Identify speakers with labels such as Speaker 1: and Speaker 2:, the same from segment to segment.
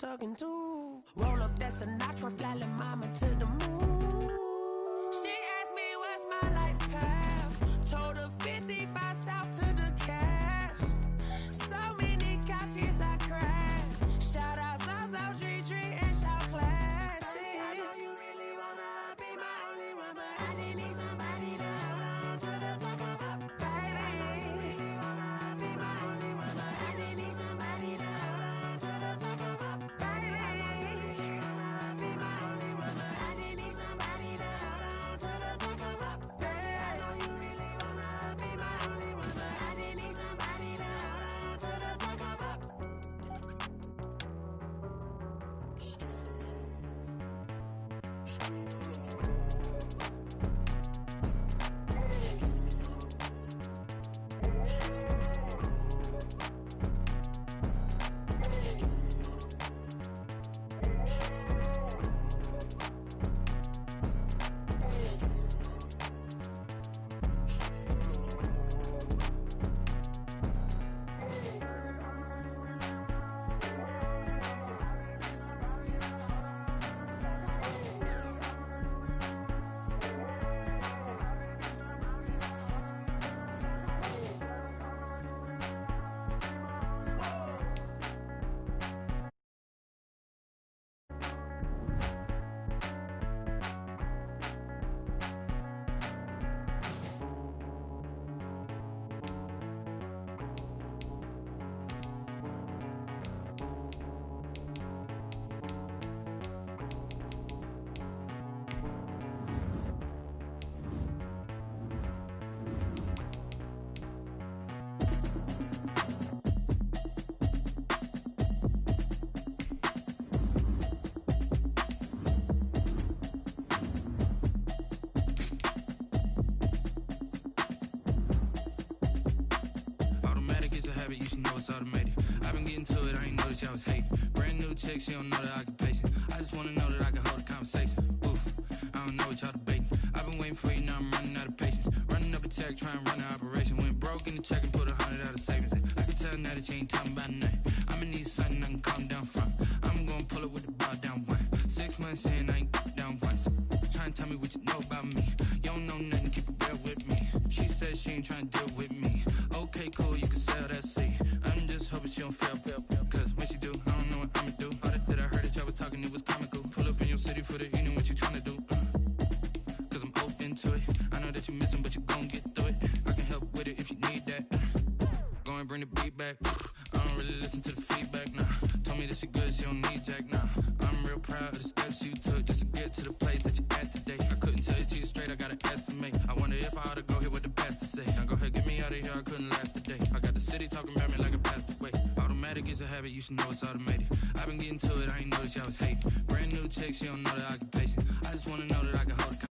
Speaker 1: talking to. Roll up that Sinatra, fly la mama to the moon. She asked me what's my life path. Told her 55 south to the cat. So many couches I crashed. Shout out Zazo, Tree Tree, and shout classic. I know you really wanna be my only one, but I didn't need somebody to hold on to the sucker up, baby. I know you really wanna be my only one, but I didn't need somebody to hold on to the sucker up, baby. I know you really wanna be my only one, but I didn't need somebody to hold on to the sucker up, baby. I know you really wanna be my only one, but I didn't need somebody to hold on to the sucker up.
Speaker 2: Automatic is a habit, you should know it's automated. I've been getting to it, I ain't noticed y'all was hating. Brand new chick, she don't know that I can pace it. I just wanna know that I can hold a conversation. Ooh, I don't know what y'all debating. I've been waiting for you, now I'm running out of patience. Running up a check, trying to run an operation. Went broke in the check and put 100 out of savings in. I can tell now that you ain't talking about nothing. I'ma need something I can calm down from. I'm gonna pull it with the bar down one. 6 months in, I ain't down once. Trying to tell me what you know about me. You don't know nothing, keep it real with me. She said she ain't trying to deal with me. Okay, cool, you can sell that seed. I'm just hoping she don't fail. Cause when she do, I don't know what I'ma do. All that I heard that y'all was talking, it was comical. Pull up in your city for the evening, what you tryna do? Cause I'm open to it. I know that you missing, but you gon' get through it. I can help with it if you need that. Go and bring the beat back. I don't really listen to the feedback, nah. Told me that she good, she don't need Jack, nah. I'm real proud of the steps you took just to get to the place that you at today. I couldn't tell you to you straight, I gotta estimate. I wonder if I ought to go here with the best to say. Now go ahead, get me out of here, I couldn't last today. I got the city talking about me like a passed away. Automatic is a habit, you should know it's automated. I've been getting to it, I ain't noticed y'all was hating. Brand new chick, she don't know that I can pace it. I just wanna know that I can hold a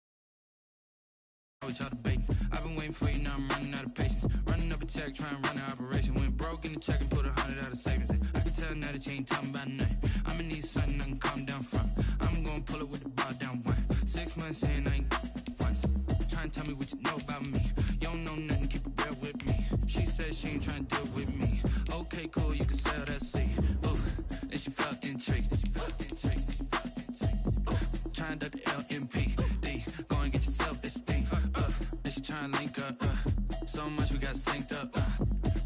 Speaker 2: what y'all debating. I've been waiting for you, now I'm running out of patience. Running up a check, trying to run an operation. Went broke in the check and put 100 out of savings in. I can tell now that you ain't talking about nothing. I'ma need something I can calm down from. I'm gonna pull it with the bar down one. 6 months in, I ain't once. Trying to tell me what you know about me. You don't know nothing, keep it real with me. She said she ain't trying to deal with me. Okay, cool, you can sell that seed. Ooh, and she felt intrigued. Trying to duck the LMPD. Go and get yourself this thing. Then she trying to link up. So much we got synced up.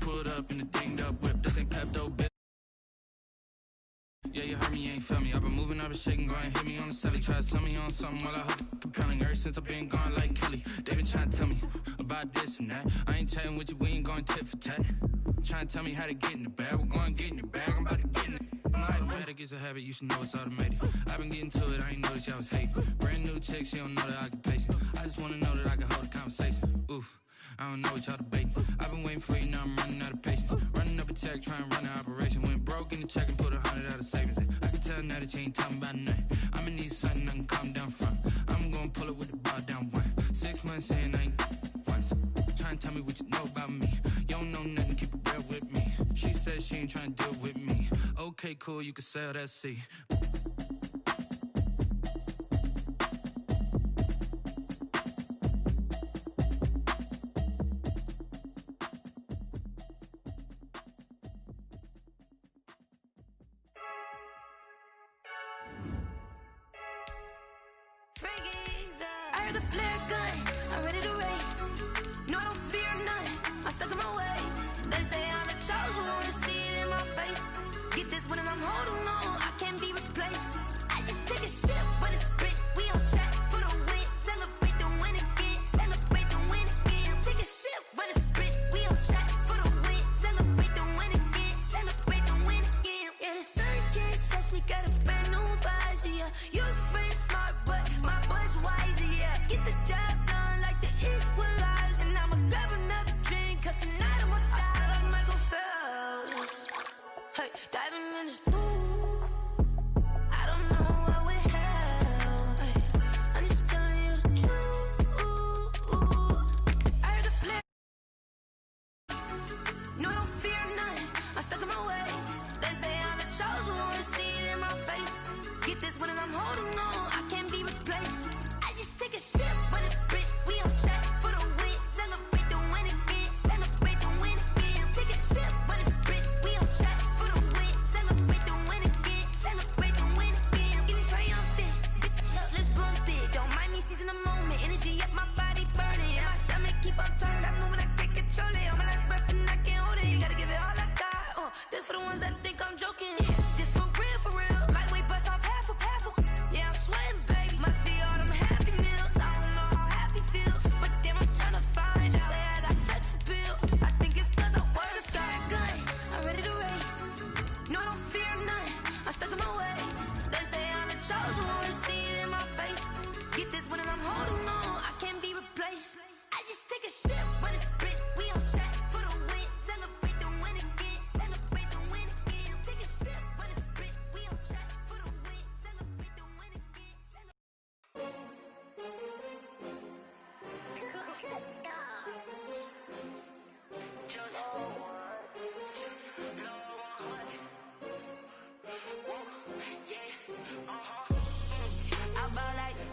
Speaker 2: Pulled up in the dinged up whip. This ain't Pepto, bitch. Yeah, you heard me, you ain't felt me. I've been moving, I've been shaking, go and hit me on the celly. Try to sell me on something while I hope it compelling. Ever since I've been gone like Kelly, they been trying to tell me about this and that. I ain't chatting with you, we ain't going tit for tat. Trying to tell me how to get in the bag. We're going to get in the bag, I'm about to get in it. Automatic is a habit, you should know it's automated. I've been getting to it, I ain't noticed y'all was hating. Brand new chick, she don't know that I can pace it. I just wanna know that I can hold a conversation. Ooh, I don't know what y'all debating. I've been waiting for you, now I'm running out of patience. Running up a check, trying to run an operation. Went broke in the check and put 100 out of savings in. I can tell now that you ain't talking about nothing. I'ma need something I can calm down from. I'm gonna pull it with the bar down one. 6 months in, I ain't once. Trying to tell me what you know about me. You don't know nothing, keep it real with me. She said she ain't trying to deal with me. Okay, cool, you can sell that seed.
Speaker 1: heard the flare gun, I'm ready to race. No, I don't fear none, I'm stuck in my ways. They say I'm the chosen one, to see it in my face. Get this one and I'm holding on, I can't be replaced. I just take a sip when it's split, we on track for the win. Celebrate the win again, celebrate the win again. Take a sip when it's split, we on track for the win. Celebrate the win again, celebrate the win again. Yeah, the sun can't touch me, got a brand new visor, yeah. Your friend smart, but my boy's wiser, yeah. Get the job done like the equalizer. And I'ma grab another drink, cause tonight I'ma die. I feel like Michael Phelps, hey, diving in this pool. I don't know what we have, hey. I'm just telling you the truth. I heard the flare. No, I don't fear none, I'm stuck in my ways. They say I'm the chosen one, to see it in my face. Get this one and I'm holding on, I can't be replaced. I just take a sip when it's split, we on track for the win. Celebrate the win again, celebrate the win again. Take a sip when it's split, we on track for the win. Celebrate the win again, celebrate the win again. Get it triumphant, look, let's bump it. Don't mind me seizing the moment, energy up my body burning. And my stomach keep up turning, stop moving, I can't control it. On my last breath and I can't hold it, you gotta give it all I got. This for the ones that think I'm joking. This for real, lightweight bust off half a. Yeah, I'm sweating, baby, must be all them happy meals. I don't know how happy feels, but damn, I'm trying to find out. Say I got sex appeal, I think it's cause I wear the fire gun, I'm ready to race. No, I don't fear none, I'm stuck in my ways. They say I'm the chosen one, to see it in my face. Get this one and I'm holding on, I can't be replaced. I just take a sip when it's split, we on track for the win. Celebrate the win again, celebrate the win again. Take a sip when it's split, we on track for the win. Celebrate the win again,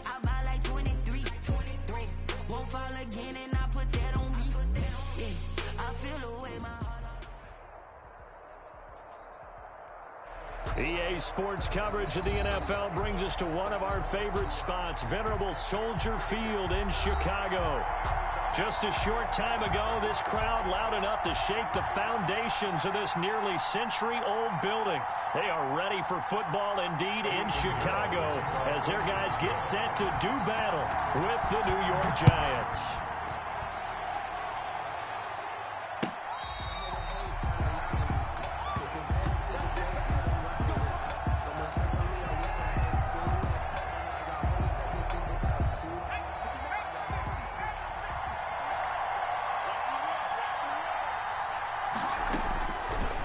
Speaker 1: I buy like 23. Won't fall again and I put that on me. Yeah, I feel the way my heart.
Speaker 3: EA Sports coverage of the NFL brings us to one of our favorite spots, venerable Soldier Field in Chicago. Just a short time ago, this crowd loud enough to shake the foundations of this nearly century-old building. They are ready for football indeed in Chicago as their guys get set to do battle with the New York Giants.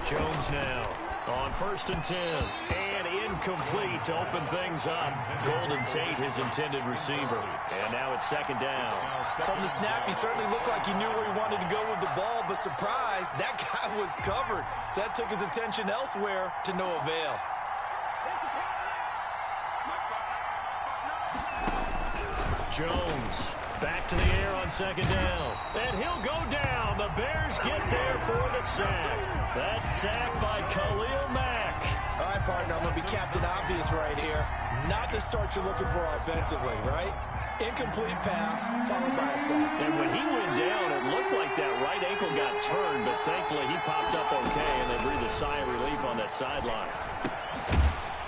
Speaker 3: Jones now on 1st and 10. And incomplete to open things up. Golden Tate, his intended receiver. And now it's 2nd down.
Speaker 4: From the snap, he certainly looked like he knew where he wanted to go with the ball, but surprise, that guy was covered. So that took his attention elsewhere to no avail.
Speaker 3: Jones back to the air on 2nd down. And he'll go down. The Bears get there for the sack. That sack by Khalil Mack.
Speaker 4: All right, partner, I'm going to be Captain Obvious right here. Not the start you're looking for offensively, right? Incomplete pass, followed by a sack.
Speaker 3: And when he went down, it looked like that right ankle got turned, but thankfully he popped up okay, and they breathed a sigh of relief on that sideline.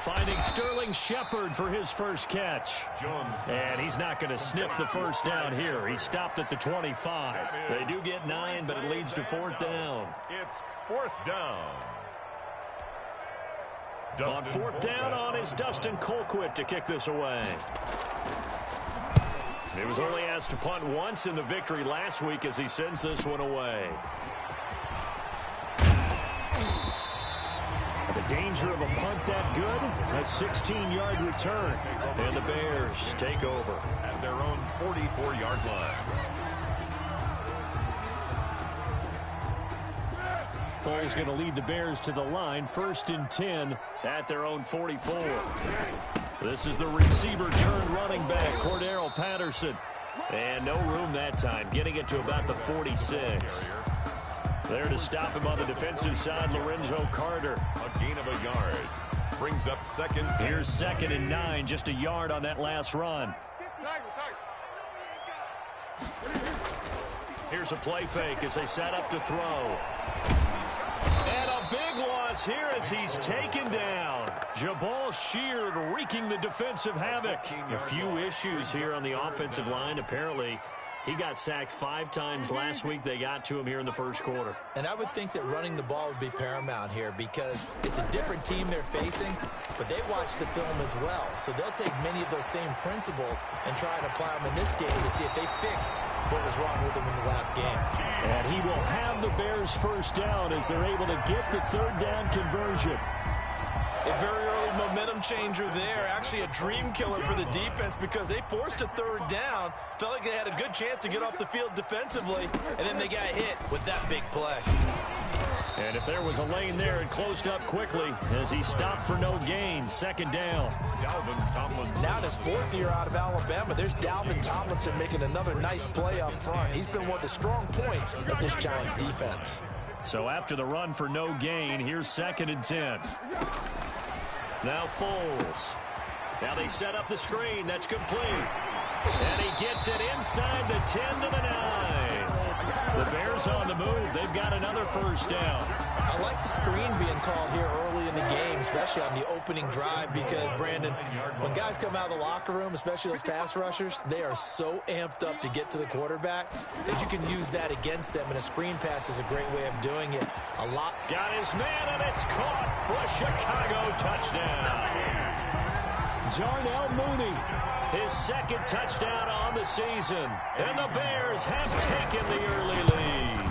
Speaker 3: Finding Sterling Shepard for his first catch. And he's not going to sniff the first down here. He stopped at the 25. They do get 9, but it leads to 4th down.
Speaker 5: It's 4th down.
Speaker 3: On 4th down on is Dustin Colquitt to kick this away. He was only asked to punt once in the victory last week as he sends this one away. The danger of a punt that good, a 16-yard return. And the Bears take over
Speaker 5: at their own 44-yard line.
Speaker 3: Foles going to lead the Bears to the line, 1st and 10 at their own 44. This is the receiver turned running back, Cordero Patterson. And no room that time, getting it to about the 46. There to stop him on the defensive side, Lorenzo Carter.
Speaker 5: A gain of a yard. Brings up 2nd.
Speaker 3: Here's 2nd and 9, just a yard on that last run. Here's a play fake as they set up to throw. And a big loss here as he's taken down. Jabal Sheard wreaking the defensive havoc. A few issues here on the offensive line. Apparently, he got sacked 5 times last week. They got to him here in the first quarter.
Speaker 4: And I would think that running the ball would be paramount here because it's a different team they're facing, but they watch the film as well. So they'll take many of those same principles and try and apply them in this game to see if they fixed what was wrong with them in the last game.
Speaker 3: And he will have the Bears first down as they're able to get the third down conversion.
Speaker 4: A very early momentum changer there. Actually a dream killer for the defense because they forced a third down. Felt like they had a good chance to get off the field defensively, and then they got hit with that big play.
Speaker 3: And if there was a lane there, it closed up quickly as he stopped for no gain. Second down.
Speaker 5: Dalvin Tomlinson.
Speaker 4: Now in his 4th year out of Alabama, there's Dalvin Tomlinson making another nice play up front. He's been one of the strong points of this Giants defense.
Speaker 3: So after the run for no gain, here's 2nd and 10. Now Foles. Now they set up the screen. That's complete. And he gets it inside the 10 to the 9. The Bears on the move. They've got another first down.
Speaker 4: I like the screen being called here early in the game, especially on the opening drive, because, Brandon, when guys come out of the locker room, especially those pass rushers, they are so amped up to get to the quarterback that you can use that against them, and a screen pass is a great way of doing it. A lot.
Speaker 3: Got his man, and it's caught for a Chicago touchdown. Darnell Mooney, his 2nd touchdown on the season, and the Bears have taken the early lead.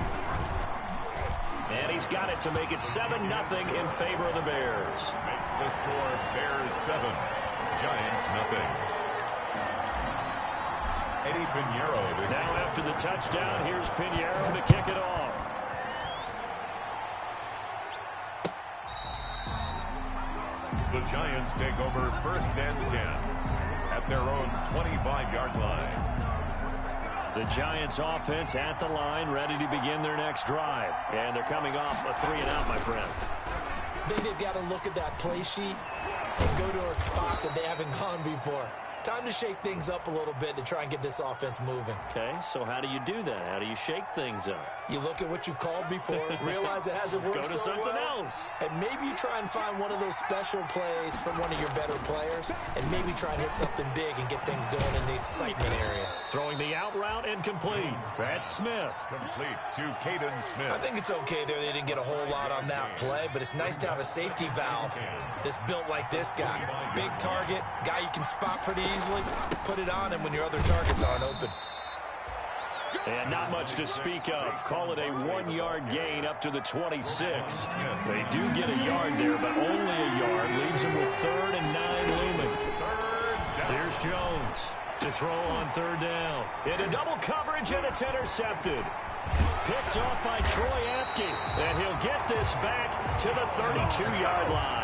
Speaker 3: And he's got it to make it 7-0 in favor of the Bears.
Speaker 5: Makes the score Bears 7, Giants nothing. Eddie Pinheiro.
Speaker 3: Now after the touchdown, here's Pinheiro to kick it off.
Speaker 5: The Giants take over 1st and 10 at their own 25-yard line.
Speaker 3: The Giants offense at the line, ready to begin their next drive. And they're coming off a 3-and-out, my friend.
Speaker 4: I think they've got to look at that play sheet and go to a spot that they haven't gone before. Time to shake things up a little bit to try and get this offense moving.
Speaker 3: Okay, so how do you do that? How do you shake things up?
Speaker 4: You look at what you've called before, realize it hasn't worked
Speaker 3: Go to
Speaker 4: so
Speaker 3: something
Speaker 4: well,
Speaker 3: else.
Speaker 4: and maybe you try and find one of those special plays from one of your better players, and maybe try and hit something big and get things going in the excitement area.
Speaker 3: Throwing the out route and complete. That's Smith.
Speaker 5: Complete to Caden Smith.
Speaker 4: I think it's okay there. They didn't get a whole lot on that play, but it's nice to have a safety valve that's built like this guy. Big target, guy you can spot pretty easily. Put it on him when your other targets aren't open.
Speaker 3: And not much to speak of. Call it a 1-yard gain up to the 26. They do get a yard there, but only a yard. Leaves them with 3rd and 9 looming. Here's Jones to throw on 3rd down. Into double coverage, and it's intercepted. Picked off by Troy Apke. And he'll get this back to the 32-yard line.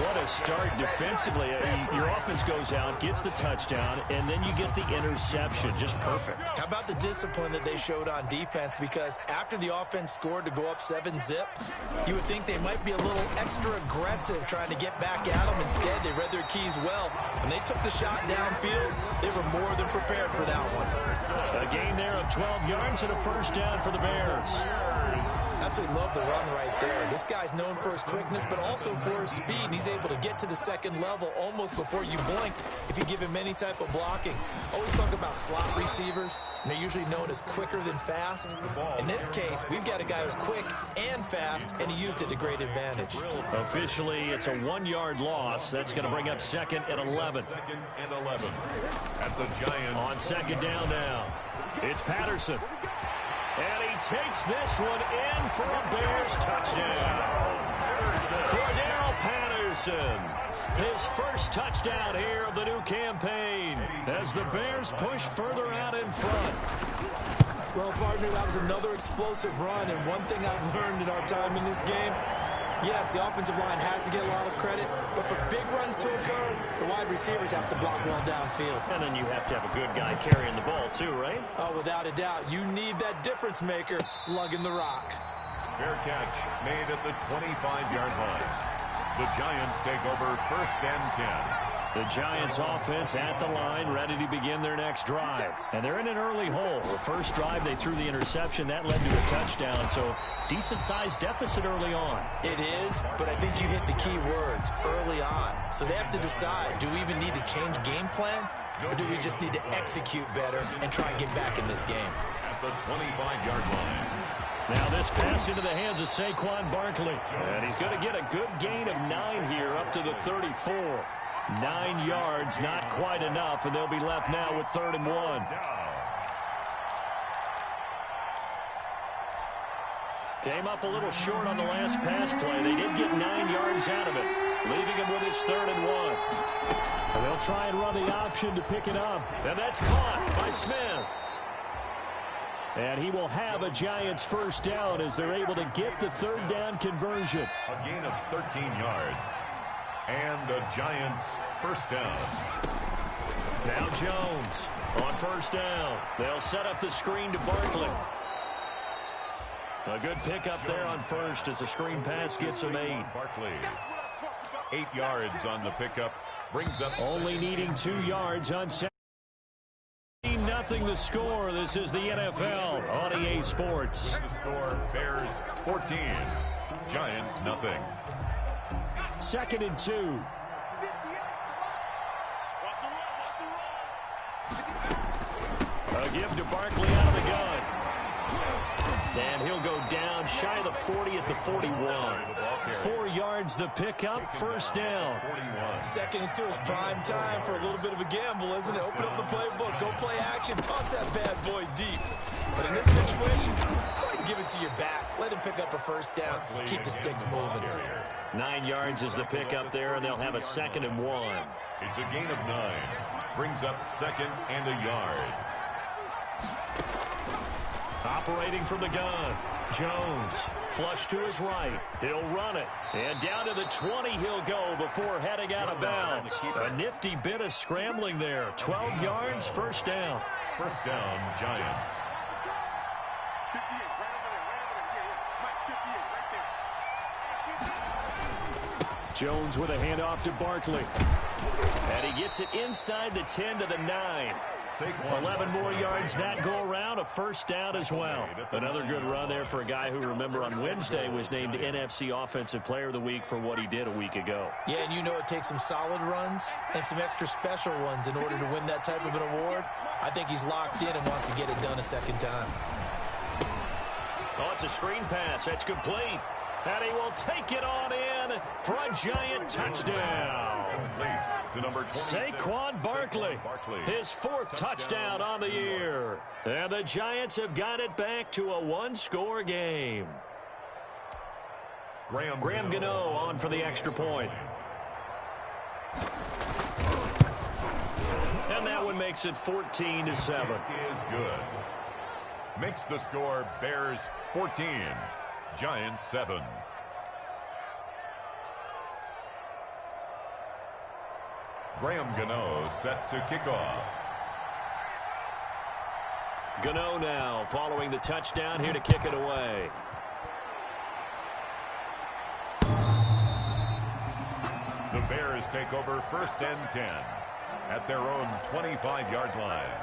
Speaker 3: What a start defensively. Your offense goes out, gets the touchdown, and then you get the interception. Just perfect.
Speaker 4: How about the discipline that they showed on defense? Because after the offense scored to go up 7-zip, you would think they might be a little extra aggressive trying to get back at them. Instead, they read their keys well. When they took the shot downfield, they were more than prepared for that one.
Speaker 3: A gain there of 12 yards and a first down for the Bears.
Speaker 4: Absolutely love the run right there. This guy's known for his quickness, but also for his speed. And he's able to get to the 2nd level almost before you blink if you give him any type of blocking. Always talk about slot receivers, and they're usually known as quicker than fast. In this case, we've got a guy who's quick and fast, and he used it to great advantage.
Speaker 3: Officially, it's a 1-yard loss. That's going to bring up 2nd and 11.
Speaker 5: 2nd and 11 at the Giants.
Speaker 3: On 2nd down now, it's Patterson. And he takes this one in for a Bears touchdown. Cordero Patterson, his first touchdown here of the new campaign as the Bears push further out in front.
Speaker 4: Well, partner, that was another explosive run, and one thing I've learned in our time in this game, yes, the offensive line has to get a lot of credit, but for big runs to occur, the wide receivers have to block well downfield.
Speaker 3: And then you have to have a good guy carrying the ball too, right?
Speaker 4: Oh, without a doubt. You need that difference maker lugging the rock.
Speaker 5: Fair catch made at the 25-yard line. The Giants take over 1st and 10
Speaker 3: The Giants offense at the line, ready to begin their next drive. And they're in an early hole. The first drive, they threw the interception. That led to a touchdown, so decent-sized deficit early on.
Speaker 4: It is, but I think you hit the key words, early on. So they have to decide, do we even need to change game plan, or do we just need to execute better and try and get back in this game?
Speaker 5: At the 25-yard line.
Speaker 3: Now this pass into the hands of Saquon Barkley. And he's going to get a good gain of 9 here up to the 34. 9 yards, not quite enough, and they'll be left now with 3rd and 1. Came up a little short on the last pass play. They did get 9 yards out of it, leaving him with his 3rd and 1. And they'll try and run the option to pick it up. And that's caught by Smith. And he will have a Giants first down as they're able to get the 3rd down conversion.
Speaker 5: A gain of 13 yards. And the Giants first down.
Speaker 3: Now Jones on first down. They'll set up the screen to Barkley. A good pickup there on first as the screen pass gets him 8.
Speaker 5: Barkley. 8 yards on the pickup. Brings up
Speaker 3: only needing 2 yards on second. Nothing the score. This is the NFL on EA Sports.
Speaker 5: The score, Bears 14. Giants nothing.
Speaker 3: 2nd and 2. A give to Barkley out of the gun. And he'll go down shy of the 40 at the 41. 4 yards the pickup, first down.
Speaker 4: 2nd and 2 is prime time for a little bit of a gamble, isn't it? Open up the playbook, go play action, toss that bad boy deep. But in this situation, go ahead and give it to your back. Let him pick up a first down, keep the sticks moving.
Speaker 3: 9 yards is the pickup there, and they'll have a 2nd and 1.
Speaker 5: It's a gain of 9. Brings up 2nd and a yard.
Speaker 3: Operating from the gun, Jones, flush to his right. He'll run it, and down to the 20 he'll go before heading out of bounds. A nifty bit of scrambling there. 12 yards, first down.
Speaker 5: First down, Giants.
Speaker 3: Jones with a handoff to Barkley. And he gets it inside the 10 to the 9. 11 more yards that go around, a first down as well. Another good run there for a guy who, remember, on Wednesday was named NFC Offensive Player of the Week for what he did a week ago.
Speaker 4: Yeah, and you know it takes some solid runs and some extra special ones in order to win that type of an award. I think he's locked in and wants to get it done a second time.
Speaker 3: Oh, it's a screen pass. That's complete. And he will take it on in for a Giant touchdown.
Speaker 5: To number 26,
Speaker 3: Saquon Barkley, his 4th touchdown on the year. And the Giants have got it back to a 1-score game. Graham Gano on for the extra point. And that one makes it 14-7.
Speaker 5: Is good. Makes the score Bears 14, Giants 7. Graham Gano set to kick off.
Speaker 3: Gano now following the touchdown here to kick it away.
Speaker 5: The Bears take over 1st and 10 at their own 25-yard line.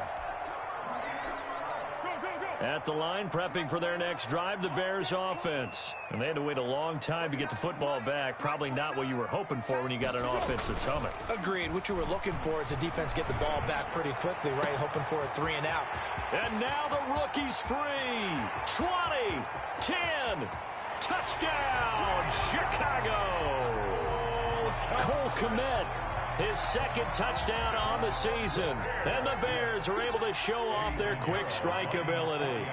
Speaker 3: At the line, prepping for their next drive, the Bears offense. And they had to wait a long time to get the football back. Probably not what you were hoping for when you got an offense that's humming.
Speaker 4: Agreed. What you were looking for is the defense get the ball back pretty quickly, right? Hoping for a 3 and out.
Speaker 3: And now the rookie's free. 20, 10, touchdown, Chicago. Cole Kmet, his 2nd touchdown on the season. And the Bears are able to show off their quick strike ability.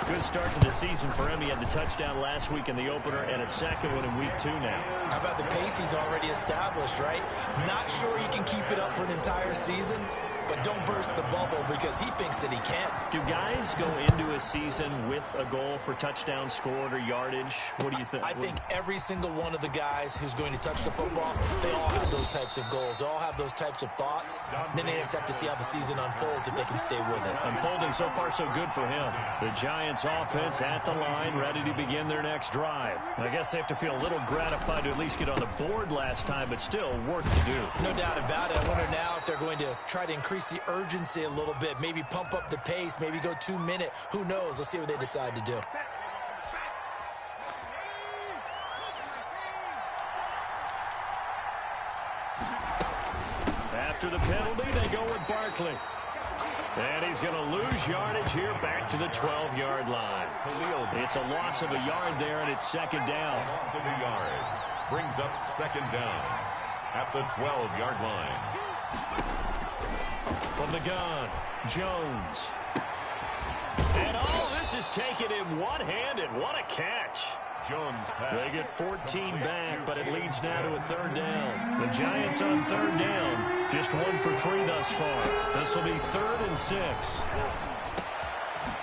Speaker 3: Good start to the season for him. He had the touchdown last week in the opener and a 2nd one in week 2 now.
Speaker 4: How about the pace he's already established, right? Not sure he can keep it up for an entire season, but don't burst the bubble because he thinks that he can.
Speaker 3: Do guys go into a season with a goal for touchdown scored or yardage? What do you think?
Speaker 4: I think every single one of the guys who's going to touch the football, they all have those types of goals. They all have those types of thoughts. Then they just have to see how the season unfolds if they can stay with it.
Speaker 3: Unfolding so far so good for him. The Giants offense at the line, ready to begin their next drive. I guess they have to feel a little gratified to at least get on the board last time, but still work to do.
Speaker 4: No doubt about it. I wonder now if they're going to try to increase the urgency a little bit, maybe pump up the pace, maybe go 2 minute. Who knows? Let's see what they decide to do.
Speaker 3: After the penalty, they go with Barkley. And he's going to lose yardage here back to the 12-yard line. It's a loss of a yard there, and it's second down.
Speaker 5: Loss of a yard brings up second down at the 12-yard line.
Speaker 3: From the gun, Jones. And this is taken in one-handed. What a catch.
Speaker 5: Jones pass.
Speaker 3: They get 14 back, but it leads now to a third down. The Giants on third down, just 1 for 3 thus far. This will be 3rd and 6.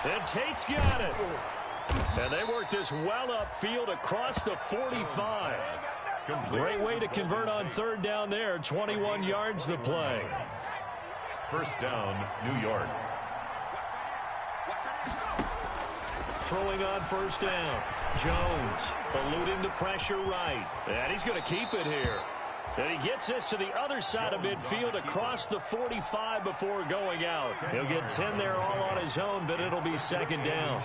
Speaker 3: And Tate's got it. And they work this well upfield across the 45. Great way to convert on third down there. 21 yards the play.
Speaker 5: First down, New York.
Speaker 3: Throwing on first down. Jones eluding the pressure right. And he's going to keep it here. And he gets this to the other side of midfield across the 45 before going out. He'll get 10 there all on his own, but it'll be second down.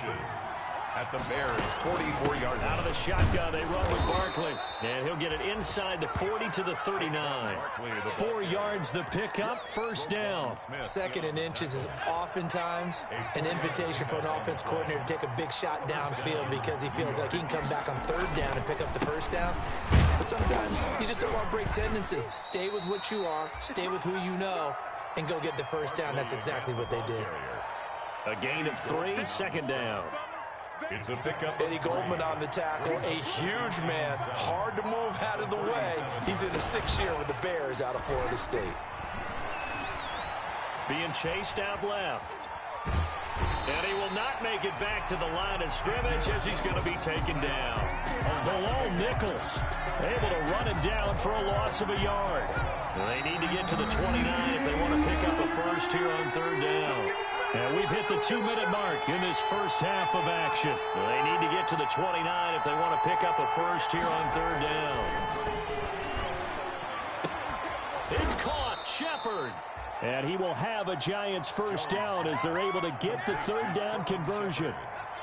Speaker 5: At the Bears' 44-yard line.
Speaker 3: Out of the shotgun, they run with Barkley. And he'll get it inside the 40 to the 39. 4 yards the pickup, first down.
Speaker 4: 2nd and inches is oftentimes an invitation for an offense coordinator to take a big shot downfield because he feels like he can come back on third down and pick up the first down. But sometimes you just don't want to break tendency. Stay with what you are, stay with who you know, and go get the first down. That's exactly what they did.
Speaker 3: A gain of 3, second down.
Speaker 5: It's a pickup.
Speaker 4: Eddie Goldman on the tackle, a huge man, hard to move out of the way. He's in the 6th year with the Bears out of Florida State.
Speaker 3: Being chased out left. And he will not make it back to the line of scrimmage as he's going to be taken down. Bilal Nichols able to run him down for a loss of a yard. They need to get to the 29 if they want to pick up a first here on third down. And we've hit the 2-minute mark in this first half of action. They need to get to the 29 if they want to pick up a first here on third down. It's caught. Shepard. And he will have a Giants first down as they're able to get the third down conversion.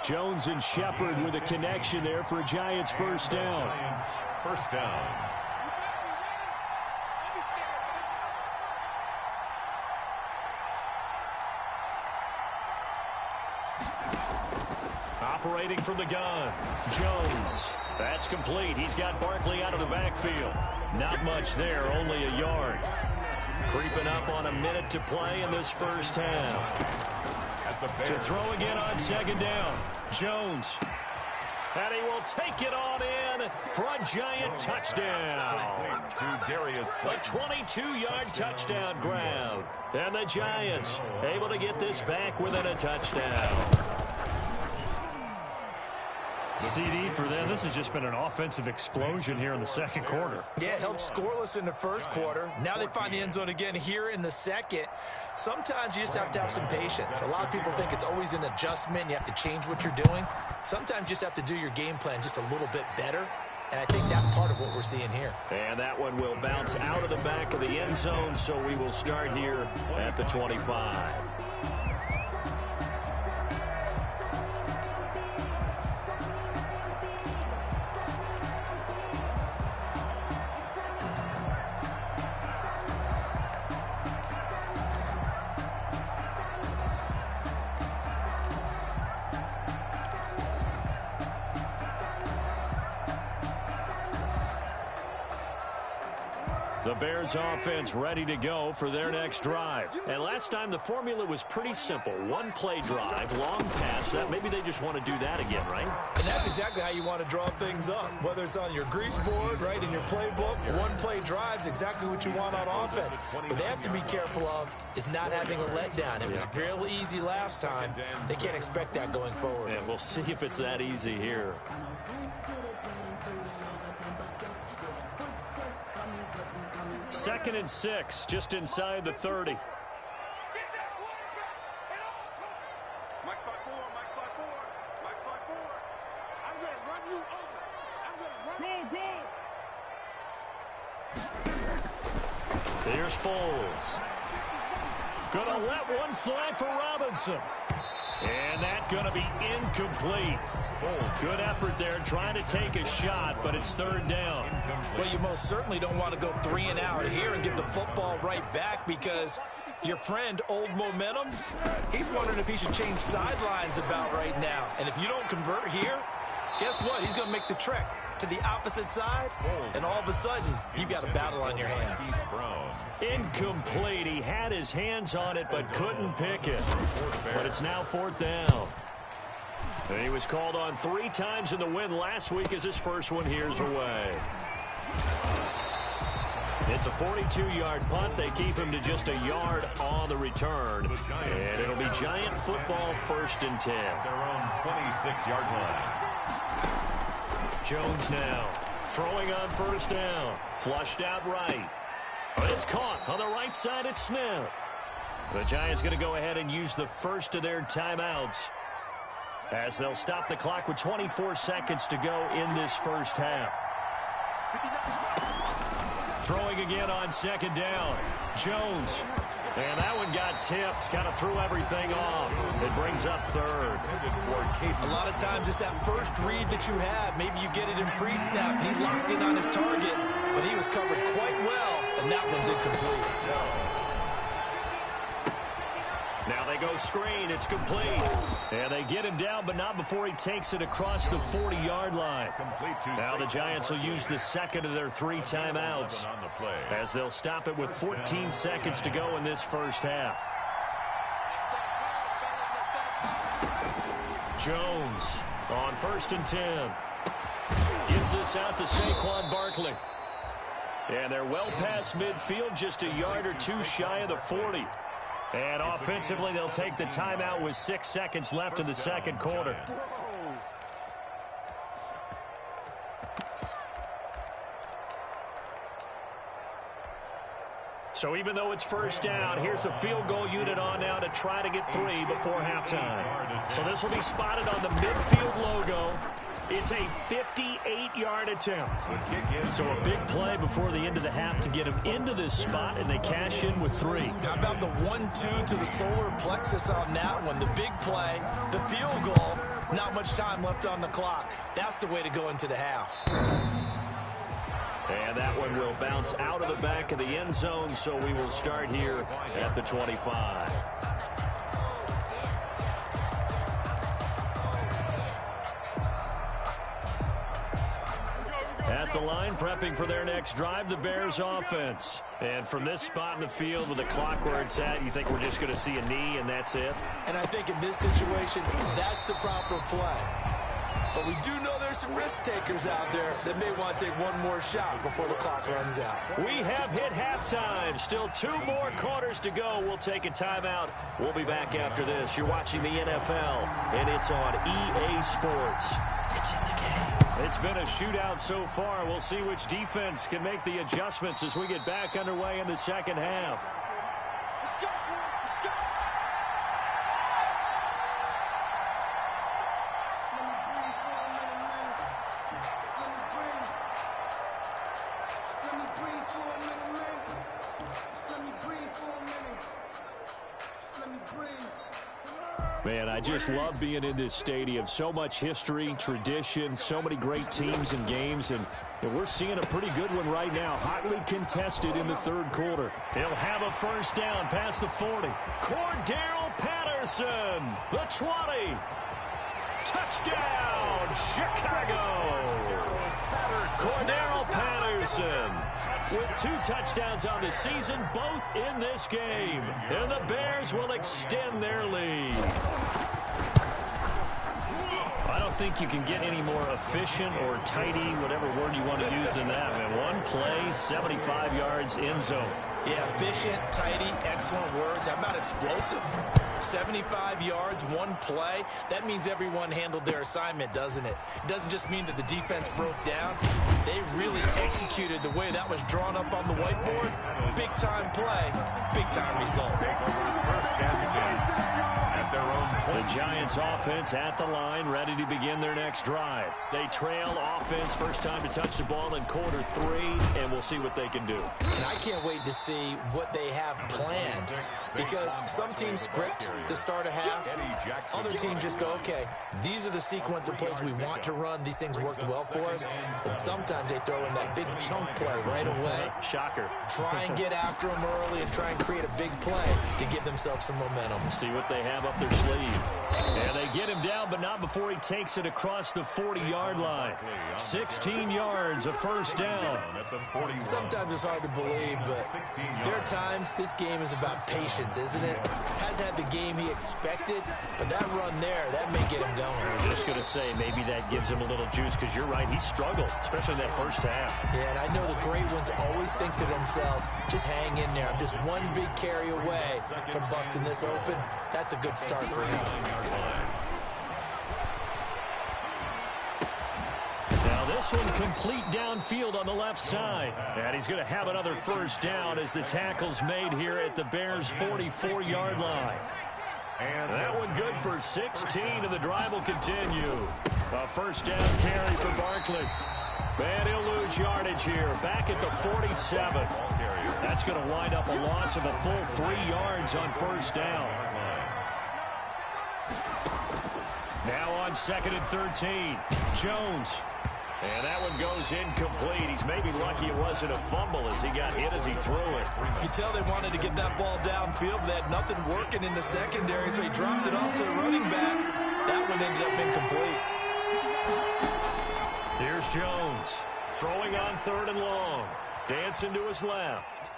Speaker 3: Jones and Shepard with a connection there for a Giants first down.
Speaker 5: Giants first down.
Speaker 3: Operating from the gun, Jones. That's complete. He's got Barkley out of the backfield. Not much there, only a yard. Creeping up on a minute to play in this first half. To throw again on second down, Jones. And he will take it on in for a Giant touchdown.
Speaker 5: To Darius.
Speaker 3: A 22-yard touchdown grab. And the Giants able to get this back within a touchdown. CD for them. This has just been an offensive explosion here in the second quarter.
Speaker 4: Yeah, held scoreless in the first quarter. Now they find the end zone again here in the second. Sometimes you just have to have some patience. A lot of people think it's always an adjustment. You have to change what you're doing. Sometimes you just have to do your game plan just a little bit better. And I think that's part of what we're seeing here.
Speaker 3: And that one will bounce out of the back of the end zone, so we will start here at the 25. The Bears offense ready to go for their next drive. And last time the formula was pretty simple. One play drive, long pass. That maybe they just want to do that again, right?
Speaker 4: And that's exactly how you want to draw things up. Whether it's on your grease board, right, in your playbook, one play drive is exactly what you want on offense. What they have to be careful of is not having a letdown. It was real easy last time. They can't expect that going forward.
Speaker 3: And we'll see if it's that easy here. Second and 6, just inside the 30.
Speaker 6: Mike spot 4, Mike spot 4, Mike spot 4. I'm going to run you over. I'm going to run. Go.
Speaker 3: Here's Foles. Gonna let one fly for Robinson. And that gonna be incomplete. Good effort there, trying to take a shot, but it's third down.
Speaker 4: Well, you most certainly don't want to go 3 and out here and get the football right back, because your friend, Old Momentum, he's wondering if he should change sidelines about right now. And if you don't convert here, guess what? He's going to make the trek to the opposite side, and all of a sudden, you've got a battle on your hands.
Speaker 3: Incomplete. He had his hands on it, but couldn't pick it. But it's now fourth down. And he was called on 3 times in the win last week as his first one here's away. It's a 42-yard punt. They keep him to just a yard on the return. And it'll be Giant football, 1st and 10.
Speaker 5: Their own 26-yard line.
Speaker 3: Jones now throwing on 1st down. Flushed out right. But it's caught on the right side at Smith. The Giants going to go ahead and use the first of their timeouts, as they'll stop the clock with 24 seconds to go in this first half. Throwing again on 2nd down. Jones. And that one got tipped. Kind of threw everything off. It brings up 3rd.
Speaker 4: A lot of times it's that first read that you have. Maybe you get it in pre-snap. He locked in on his target, but he was covered quite well, and that one's incomplete.
Speaker 3: Now they go screen. It's complete. And they get him down, but not before he takes it across the 40-yard line. Now the Giants will use the second of their 3 timeouts, as they'll stop it with 14 seconds to go in this first half. Jones on 1st and 10. Gives this out to Saquon Barkley. And they're well past midfield, just a yard or 2 shy of the 40. And offensively, they'll take the timeout with 6 seconds left in the second quarter. So even though it's 1st down, here's the field goal unit on now to try to get 3 before halftime. So this will be spotted on the midfield logo. It's a 58-yard attempt. So a big play before the end of the half to get him into this spot, and they cash in with 3.
Speaker 4: How about the 1-2 to the solar plexus on that one? The big play, the field goal, not much time left on the clock. That's the way to go into the half.
Speaker 3: And that one will bounce out of the back of the end zone, so we will start here at the 25. At the line, prepping for their next drive, the Bears offense. And from this spot in the field with the clock where it's at, you think we're just going to see a knee and that's it?
Speaker 4: And I think in this situation, that's the proper play. But we do know there's some risk takers out there that may want to take one more shot before the clock runs out.
Speaker 3: We have hit halftime. Still 2 more quarters to go. We'll take a timeout. We'll be back after this. You're watching the NFL, and it's on EA Sports. It's in the game. It's been a shootout so far. We'll see which defense can make the adjustments as we get back underway in the second half. Man, I just love being in this stadium. So much history, tradition, so many great teams and games, and we're seeing a pretty good one right now. Hotly contested in the third quarter. He'll have a 1st down past the 40. Cordarrelle Patterson, the 20. Touchdown, Chicago. Cordarrelle Patterson with 2 touchdowns on the season, both in this game. And the Bears will extend their lead. I don't think you can get any more efficient or tidy, whatever word you want to use in that, man. 1 play, 75 yards, end zone.
Speaker 4: Yeah, efficient, tidy, excellent words. How about explosive? 75 yards, 1 play. That means everyone handled their assignment, doesn't it? It doesn't just mean that the defense broke down. They really executed the way that was drawn up on the whiteboard. Big-time play, big-time result.
Speaker 5: First and 10 at their own 20.
Speaker 3: The Giants offense at the line, ready to begin their next drive. They trail offense, first time to touch the ball in quarter 3, and we'll see what they can do.
Speaker 4: And I can't wait to see what they have planned, because some teams script to start a half. Other teams just go, okay, these are the sequence of plays we want to run. These things worked well for us. And sometimes they throw in that big chunk play right away.
Speaker 3: Shocker.
Speaker 4: Try and get after them early and try and create a big play to give themselves some momentum.
Speaker 3: See what they have up their sleeve. And they get him down, but not before he takes it across the 40-yard line. 16 yards, a first down.
Speaker 4: Sometimes it's hard to believe, but there are times this game is about patience, isn't it? Has had the game he expected, but that run there, that may get him going.
Speaker 3: I'm just going to say maybe that gives him a little juice, because you're right, he struggled, especially in that first half.
Speaker 4: Yeah, and I know the great ones always think to themselves, just hang in there. I'm just one big carry away from busting this open. That's a good start for him.
Speaker 3: Now this one complete downfield on the left side. And he's going to have another first down as the tackle's made here at the Bears' 44-yard line. And that one good for 16, and the drive will continue. A first down carry for Barkley. And he'll lose yardage here, back at the 47. That's going to wind up a loss of a full 3 yards on first down. Now on 2nd and 13, Jones. And that one goes incomplete. He's maybe lucky it wasn't a fumble as he got hit as he threw it.
Speaker 4: You can tell they wanted to get that ball downfield. They had nothing working in the secondary, so he dropped it off to the running back. That one ended up incomplete.
Speaker 3: Here's Jones, throwing on 3rd and long. Dancing to his left.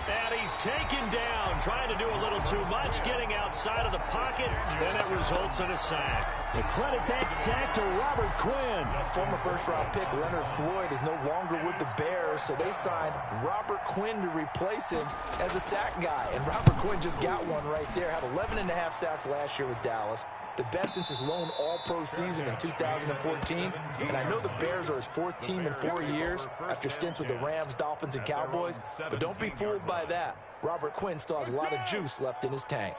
Speaker 3: And he's taken down, trying to do a little too much, getting outside of the pocket, and it results in a sack. The credit that sack to Robert Quinn.
Speaker 4: Former first-round pick Leonard Floyd is no longer with the Bears, so they signed Robert Quinn to replace him as a sack guy. And Robert Quinn just got one right there. Had 11.5 sacks last year with Dallas. The best since his lone all-pro season in 2014. And I know the Bears are his 4th team in 4 years after stints with the Rams, Dolphins, and Cowboys. But don't be fooled by that. Robert Quinn still has a lot of juice left in his tank.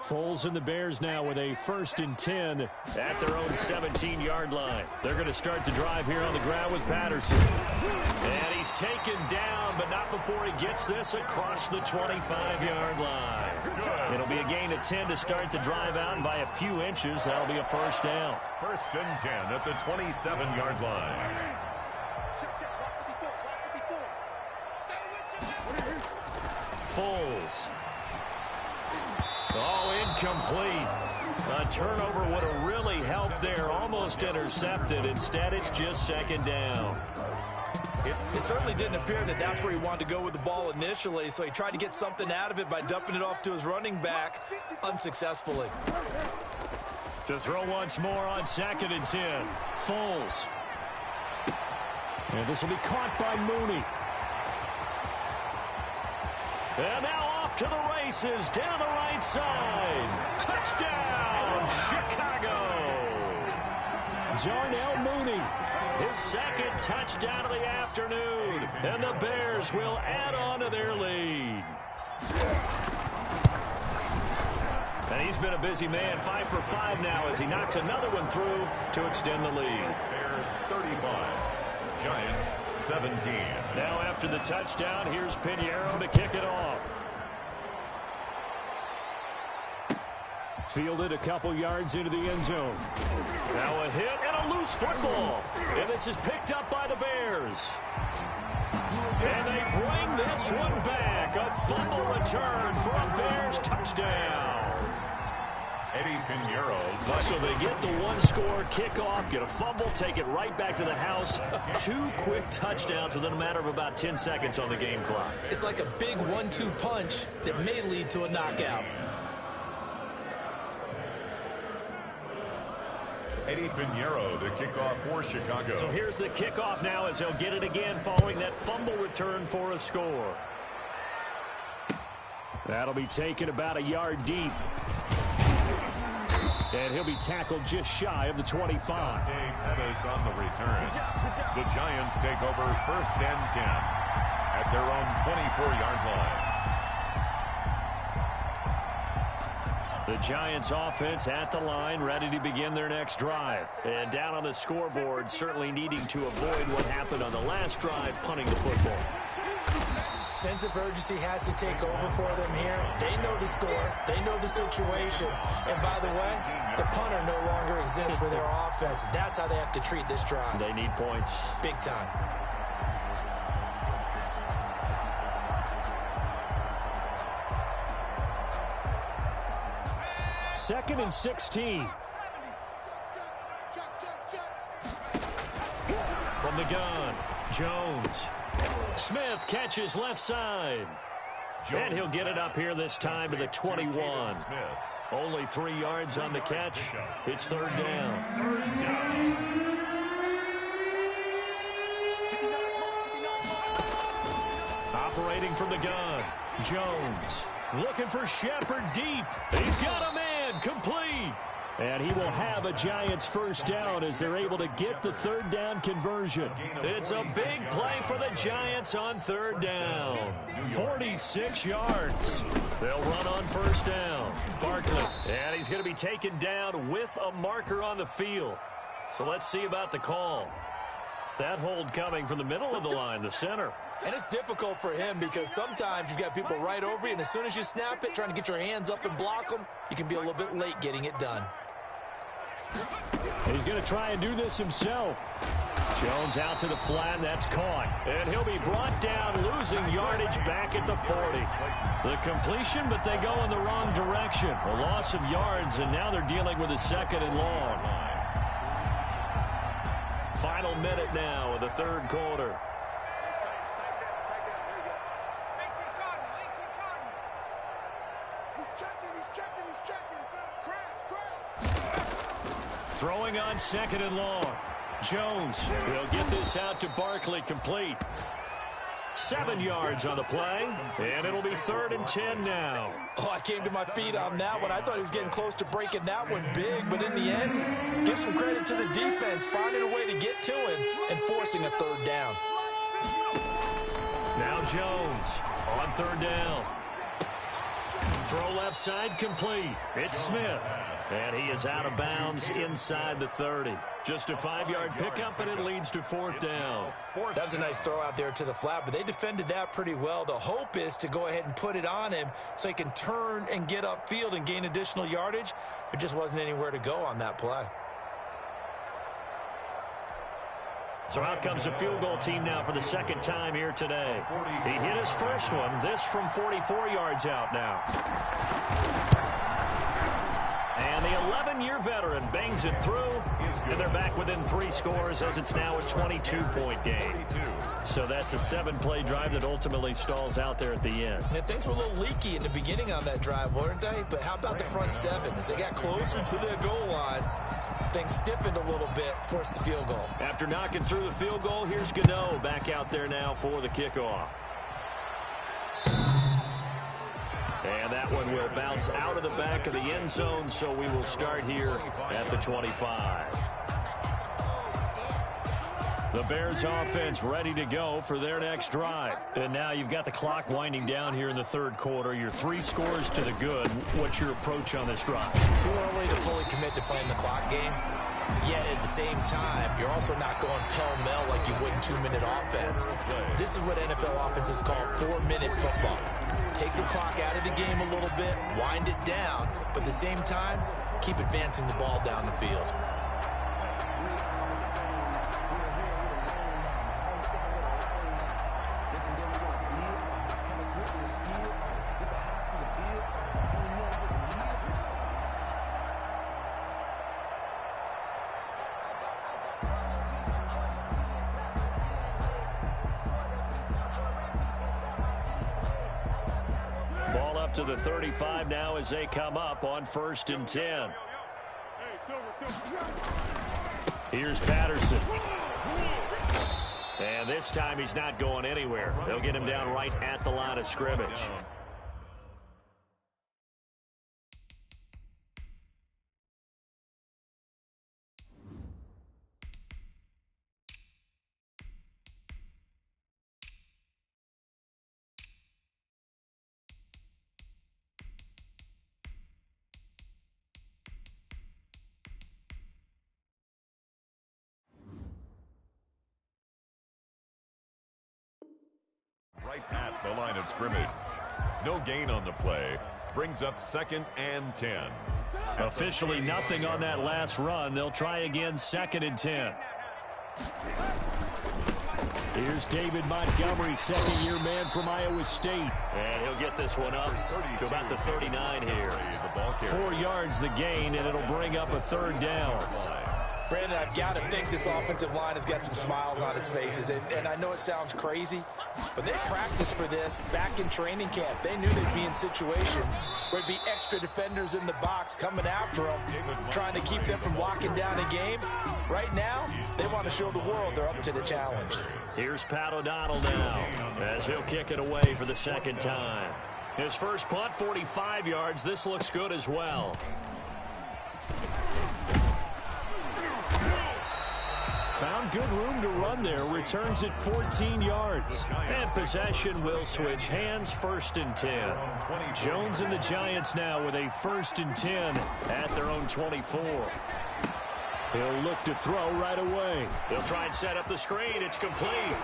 Speaker 3: Foles and the Bears now with a 1st and 10 at their own 17-yard line. They're going to start the drive here on the ground with Patterson. And he's taken down, but not before he gets this across the 25-yard line. It'll be a gain of 10 to start the drive out, and by a few inches, that'll be a first down.
Speaker 5: 1st and 10 at the 27-yard line.
Speaker 3: Foles. Oh, incomplete. A turnover would have really helped there. Almost intercepted. Instead, it's just 2nd down.
Speaker 4: It certainly didn't appear that that's where he wanted to go with the ball initially, so he tried to get something out of it by dumping it off to his running back unsuccessfully.
Speaker 3: To throw once more on 2nd and 10. Foles. And this will be caught by Mooney. And now off to the races, down the right side. Touchdown, Chicago. Darnell Mooney, his 2nd touchdown of the afternoon. And the Bears will add on to their lead. And he's been a busy man, 5 for 5 now as he knocks another one through to extend the lead.
Speaker 5: Bears 35, Giants 17.
Speaker 3: Now after the touchdown, here's Pinheiro to kick it off. Fielded a couple yards into the end zone. Now a hit and a loose football. And this is picked up by the Bears. And they bring this one back. A fumble return for a Bears touchdown.
Speaker 5: Eddie Pinheiro.
Speaker 3: So they get the one-score kickoff, get a fumble, take it right back to the house. 2 quick touchdowns within a matter of about 10 seconds on the game clock.
Speaker 4: It's like a big 1-2 punch that may lead to a knockout.
Speaker 5: Eddie Pinheiro, the kickoff for Chicago.
Speaker 3: So here's the kickoff now as he'll get it again following that fumble return for a score. That'll be taken about a yard deep. And he'll be tackled just shy of the 25.
Speaker 5: Dante Pettis on the return. The Giants take over 1st and 10 at their own 24-yard line.
Speaker 3: The Giants offense at the line, ready to begin their next drive. And down on the scoreboard, certainly needing to avoid what happened on the last drive, punting the football.
Speaker 4: Sense of urgency has to take over for them here. They know the score. They know the situation. And by the way, the punter no longer exists for their offense. That's how they have to treat this drive.
Speaker 3: They need points.
Speaker 4: Big time.
Speaker 3: Second and 16. From the gun, Jones. Smith catches left side. And he'll get it up here this time to the 21. Only 3 yards on the catch. It's 3rd down. Operating from the gun, Jones. Looking for Shepard deep. He's got a man complete. And he will have a Giants 1st down as they're able to get the 3rd down conversion. It's a big play for the Giants on 3rd down. 46 yards. They'll run on 1st down. Barkley. And he's going to be taken down with a marker on the field. So let's see about the call. That hold coming from the middle of the line, the center.
Speaker 4: And it's difficult for him because sometimes you've got people right over you, and as soon as you snap it, trying to get your hands up and block them, you can be a little bit late getting it done.
Speaker 3: He's going to try and do this himself. Jones out to the flat, and that's caught. And he'll be brought down, losing yardage back at the 40. The completion, but they go in the wrong direction. A loss of yards, and now they're dealing with a 2nd and long. Final minute now of the 3rd quarter. Throwing on 2nd and long. Jones will get this out to Barkley, complete. 7 yards on the play, and it'll be 3rd and 10 now.
Speaker 4: Oh, I came to my feet on that one. I thought he was getting close to breaking that one big, but in the end, give some credit to the defense, finding a way to get to him and forcing a 3rd down.
Speaker 3: Now Jones on 3rd down. Throw left side, complete. It's Smith. And he is out of bounds inside the 30. Just a 5-yard pickup, and it leads to 4th down.
Speaker 4: That was a nice throw out there to the flat, but they defended that pretty well. The hope is to go ahead and put it on him so he can turn and get upfield and gain additional yardage. There just wasn't anywhere to go on that play.
Speaker 3: So out comes a field goal team now for the 2nd time here today. He hit his first one, this from 44 yards out now. And the 11-year veteran bangs it through, and they're back within 3 scores as it's now a 22-point game. So that's a 7-play drive that ultimately stalls out there at the end.
Speaker 4: And things were a little leaky in the beginning on that drive, weren't they? But how about the front 7? As they got closer to their goal line, things stiffened a little bit, forced the field goal.
Speaker 3: After knocking through the field goal, here's Gano back out there now for the kickoff. And that one will bounce out of the back of the end zone, so we will start here at the 25. The Bears offense ready to go for their next drive. And now you've got the clock winding down here in the 3rd quarter. You're 3 scores to the good. What's your approach on this drive?
Speaker 4: Too early to fully commit to playing the clock game. Yet at the same time, you're also not going pell-mell like you would in 2-minute offense. This is what NFL offenses call 4-minute football. Take the clock out of the game a little bit, wind it down, but at the same time, keep advancing the ball down the field.
Speaker 3: up to the 35 now as they come up on 1st and 10. Here's Patterson. And this time he's not going anywhere. They'll get him down right at the line of scrimmage.
Speaker 5: Right at the line of scrimmage. No gain on the play. Brings up 2nd and 10.
Speaker 3: Officially nothing on that last run. They'll try again 2nd and 10. Here's David Montgomery, second-year man from Iowa State. And he'll get this one up to about the 39 here. 4 yards the gain, and it'll bring up a 3rd down.
Speaker 4: Brandon, I've got to think this offensive line has got some smiles on its faces. And I know it sounds crazy, but they practiced for this back in training camp. They knew they'd be in situations where there'd be extra defenders in the box coming after them, trying to keep them from locking down a game. Right now, they want to show the world they're up to the challenge.
Speaker 3: Here's Pat O'Donnell now as he'll kick it away for the 2nd time. His first punt, 45 yards. This looks good as well. Found good room to run there. Returns it 14 yards. And possession will switch hands. 1st and 10. Jones and the Giants now with a 1st and 10 at their own 24. He'll look to throw right away. They'll try and set up the screen. It's complete.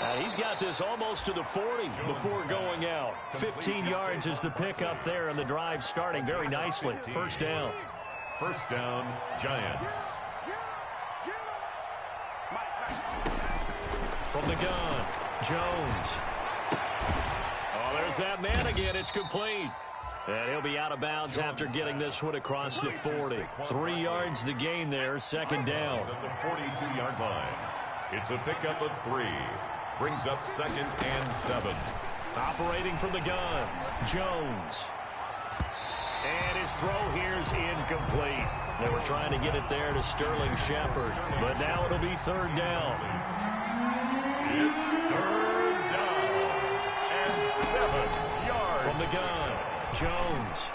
Speaker 3: And he's got this almost to the 40 before going out. 15 yards is the pickup there, and the drive starting very nicely. 1st down.
Speaker 5: 1st down, Giants.
Speaker 3: From the gun, Jones. Oh, there's that man again. It's complete. And he'll be out of bounds after getting this one across the 40. 3 yards the gain there, 2nd down.
Speaker 5: At the 42-yard line. It's a pickup of 3. Brings up 2nd and 7.
Speaker 3: Operating from the gun, Jones. And his throw here's incomplete. They were trying to get it there to Sterling Shepard, but now it'll be 3rd down.
Speaker 5: It's 3rd down and 7 yards.
Speaker 3: From the gun, Jones.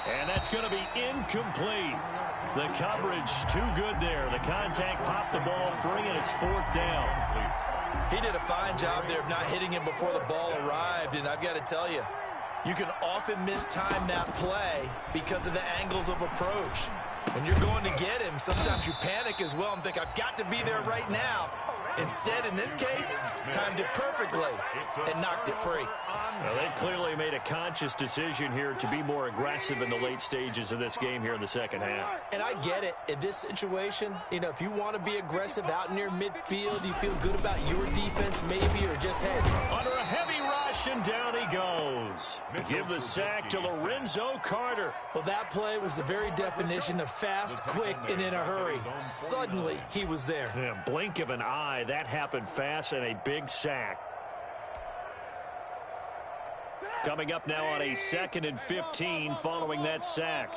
Speaker 3: And that's going to be incomplete. The coverage too good there. The contact popped the ball free, and it's 4th down.
Speaker 4: He did a fine job there of not hitting him before the ball arrived, and I've got to tell you, you can often mistime that play because of the angles of approach. When you're going to get him, sometimes you panic as well and think, I've got to be there right now. Instead, in this case, timed it perfectly and knocked it free.
Speaker 3: Well, they clearly made a conscious decision here to be more aggressive in the late stages of this game here in the 2nd half.
Speaker 4: And I get it. In this situation, you know, if you want to be aggressive out near midfield, you feel good about your defense maybe, or just, hey.
Speaker 3: Under a heavy rush, and down he goes. Give the sack to Lorenzo Carter.
Speaker 4: Well, that play was the very definition of fast, quick, and in a hurry. Suddenly, he was there.
Speaker 3: Yeah, blink of an eye. That happened fast, and a big sack. Coming up now on a 2nd and 15 following that sack.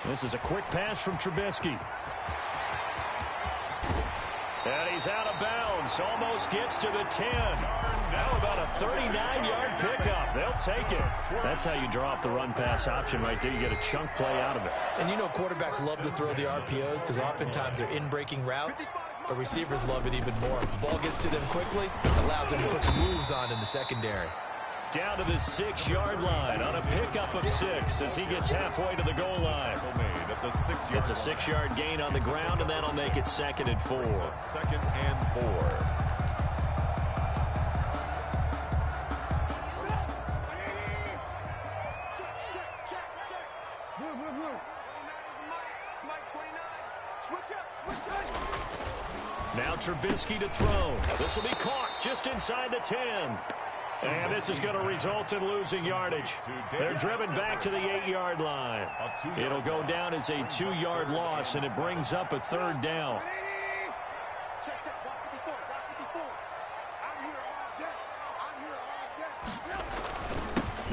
Speaker 3: This is a quick pass from Trubisky. And he's out of bounds. Almost gets to the 10. Now about a 39-yard pickup. They'll take it. That's how you draw up the run-pass option right there. You get a chunk play out of it.
Speaker 4: And you know quarterbacks love to throw the RPOs because oftentimes they're in-breaking routes. But receivers love it even more. The ball gets to them quickly, allows them to put some moves on in the secondary.
Speaker 3: Down to the 6-yard line on a pickup of 6 as he gets halfway to the goal line. It's a 6-yard gain on the ground, and that'll make it 2nd and 4.
Speaker 5: 2nd and 4.
Speaker 3: Now Trubisky to throw. This will be caught just inside the 10. And this is going to result in losing yardage. They're driven back to the 8-yard line. It'll go down as a 2-yard loss, and it brings up a 3rd down.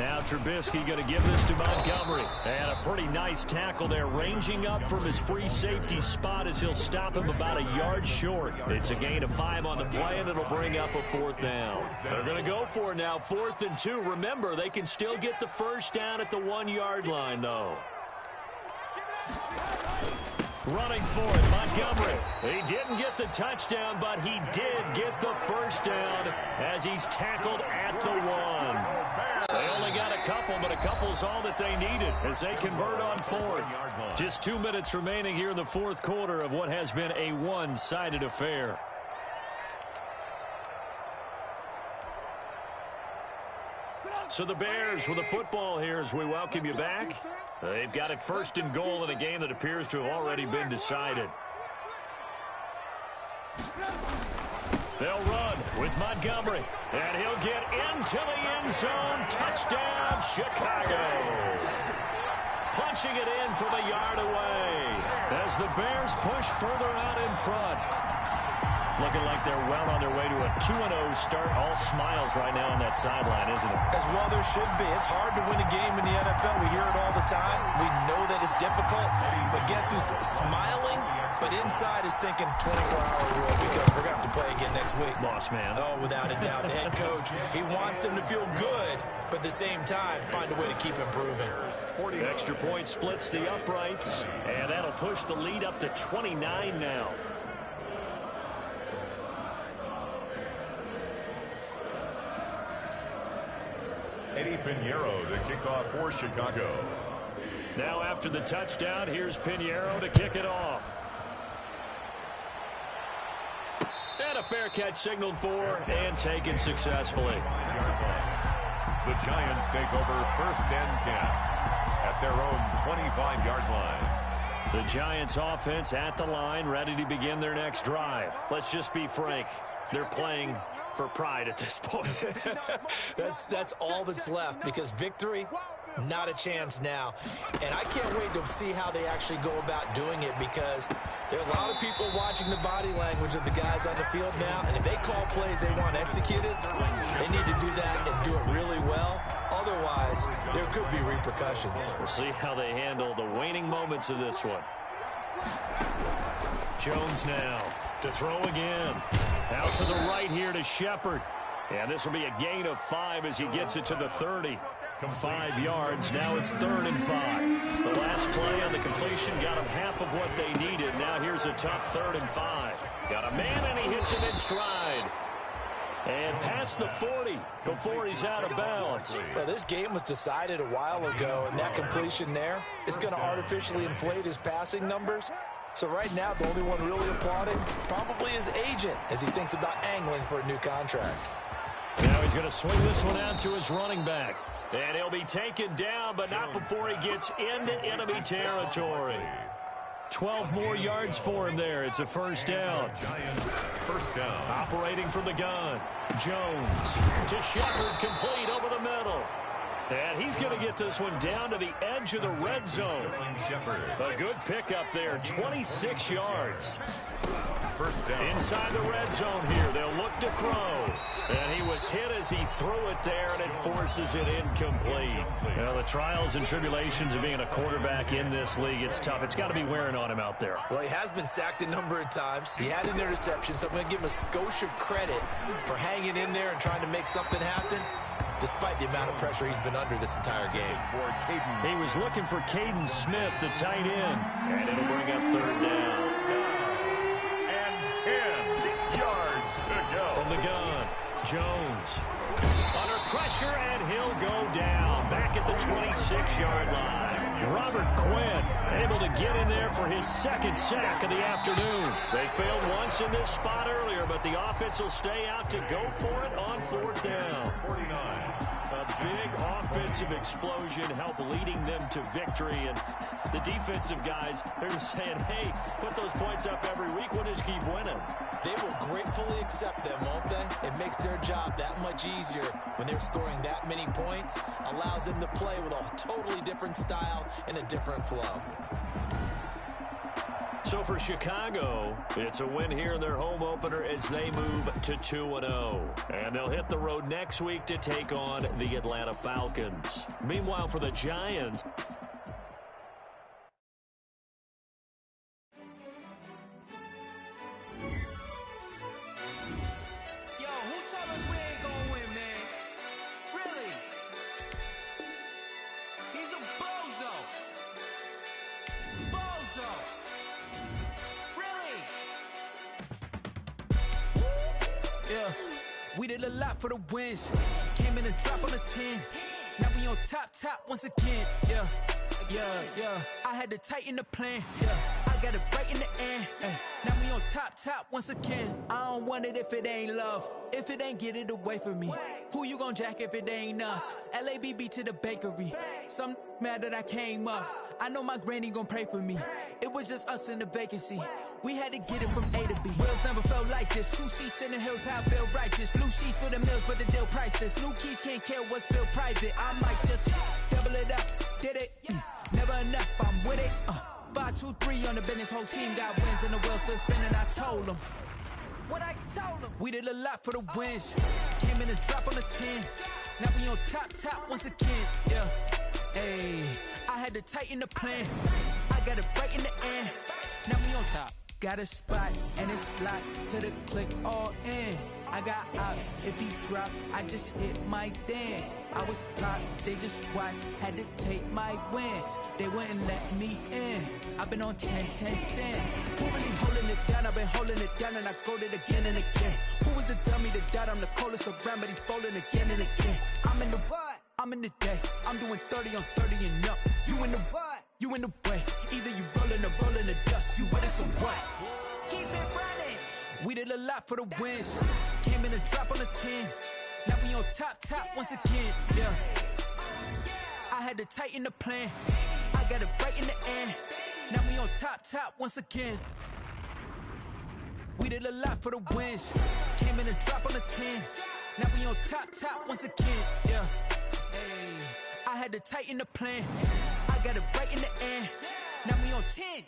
Speaker 3: Now Trubisky going to give this to Montgomery. And a pretty nice tackle there, ranging up from his free safety spot as he'll stop him about a yard short. It's a gain of 5 on the play, and it'll bring up a 4th down. They're going to go for it now, 4th and 2. Remember, they can still get the first down at the 1-yard line, though. Running for it, Montgomery. He didn't get the touchdown, but he did get the first down as he's tackled at the 1. They only got a couple, but a couple's all that they needed as they convert on 4th. Just 2 minutes remaining here in the 4th quarter of what has been a one-sided affair. So the Bears with the football here as we welcome you back. They've got it 1st and goal in a game that appears to have already been decided. They'll run with Montgomery, and he'll get into the end zone. Touchdown, Chicago. Punching it in from a yard away as the Bears push further out in front. Looking like they're well on their way to a 2-0 start. All smiles right now on that sideline, isn't it?
Speaker 4: As well there should be. It's hard to win a game in the NFL. We hear it all the time. We know that it's difficult. But guess who's smiling? But inside is thinking 24-hour rule because we're going to have to play again next week.
Speaker 3: Boss man.
Speaker 4: Oh, without a doubt. The head coach, he wants them to feel good, but at the same time, find a way to keep improving.
Speaker 3: Extra point splits the uprights, and that'll push the lead up to 29 now.
Speaker 5: Eddie Pinheiro to kick off for Chicago.
Speaker 3: Now after the touchdown, here's Pinheiro to kick it off. And a fair catch signaled for and taken successfully.
Speaker 5: The Giants take over 1st and 10 at their own 25-yard line.
Speaker 3: The Giants offense at the line, ready to begin their next drive. Let's just be frank. They're playing for pride at this point.
Speaker 4: That's all that's left because victory, not a chance now. And I can't wait to see how they actually go about doing it because there are a lot of people watching the body language of the guys on the field now. And if they call plays they want executed, they need to do that and do it really well. Otherwise, there could be repercussions.
Speaker 3: We'll see how they handle the waning moments of this one. Jones now to throw again. Out to the right here to Shepard. And this will be a gain of 5 as he gets it to the 30. 5 yards. Now it's 3rd and 5. The last play on the completion got him half of what they needed. Now here's a tough 3rd and 5. Got a man and he hits him in stride. And past the 40 before he's out of bounds.
Speaker 4: Well, this game was decided a while ago, and that completion there is going to artificially inflate his passing numbers. So right now, the only one really applauding probably his agent as he thinks about angling for a new contract.
Speaker 3: Now he's going to swing this one out to his running back. And he'll be taken down, but not before he gets into enemy territory. 12 more yards for him there. It's a 1st down.
Speaker 5: First down.
Speaker 3: Operating from the gun. Jones to Shepard, complete over the middle. And he's going to get this one down to the edge of the red zone. A good pickup there, 26 yards.
Speaker 5: First down.
Speaker 3: Inside the red zone here, they'll look to throw. And he was hit as he threw it there, and it forces it incomplete. Well, the trials and tribulations of being a quarterback in this league, it's tough. It's got to be wearing on him out there.
Speaker 4: Well, he has been sacked a number of times. He had an interception, so I'm going to give him a skosh of credit for hanging in there and trying to make something happen, despite the amount of pressure he's been under this entire game.
Speaker 3: He was looking for Caden Smith, the tight end, and it'll bring up 3rd down.
Speaker 5: And 10 yards to go.
Speaker 3: From the gun, Jones under pressure, and he'll go down back at the 26-yard line. Robert Quinn able to get in there for his 2nd sack of the afternoon. They failed once in this spot earlier, but the offense will stay out to go for it on 4th down.
Speaker 5: 49.
Speaker 3: A big offensive explosion helped leading them to victory, and the defensive guys, they're just saying, hey, put those points up every week, we'll just keep winning.
Speaker 4: They will gratefully accept them, won't they? It makes their job that much easier when they're scoring that many points, allows them to play with a totally different style and a different flow.
Speaker 3: So for Chicago, it's a win here in their home opener as they move to 2-0. And they'll hit the road next week to take on the Atlanta Falcons. Meanwhile, for the Giants,
Speaker 1: we did a lot for the wins. Came in a drop on the 10. Now we on top once again. Yeah. I had to tighten the plan. Yeah. I got it right in the end. Now we on top once again. I don't want it if it ain't love. If it ain't, get it away from me. Who you gon' jack if it ain't us? LABB to the bakery. Some mad that I came up. I know my granny gon' pray for me. It was just us in the vacancy. We had to get it from A to B. Wheels never felt like this. 2 seats in the hills, how I feel righteous. Blue sheets for the mills, but the deal priceless. New keys can't care what's still private. I might just double it up. Did it? Never enough, I'm with it. 5, 2, 3 on the business. Whole team got wins and the wheels still spinning. I told them what I told them. We did a lot for the wins. Came in a drop on the 10. Now we on top once again. Yeah. Hey, I had to tighten the plan. I got it right in the end. Now we on top. Got a spot and it's locked to the click all in. I got ops, if he drop, I just hit my dance. I was top, they just watched, had to take my wins. They wouldn't let me in. I've been on 10 cents. Who really holding it down? I've been holding it down and I go it again and again. Who was the dummy that died? I'm the coldest around, but he folding again and again. I'm in the what? I'm in the day. I'm doing 30 on 30 and up. You in the what? You in the way. Either you rolling or rolling the dust. You with it, so what? Keep it running. We did a lot for the wins. Came in a drop on the 10. Now we on top once again. Yeah. I had to tighten the plan. I got it right in the end. Now we on top once again. We did a lot for the wins. Came in a drop on the 10. Now we on top once again. Yeah. Hey, I had to tighten the plan. I got it right in the end. Now we on 10.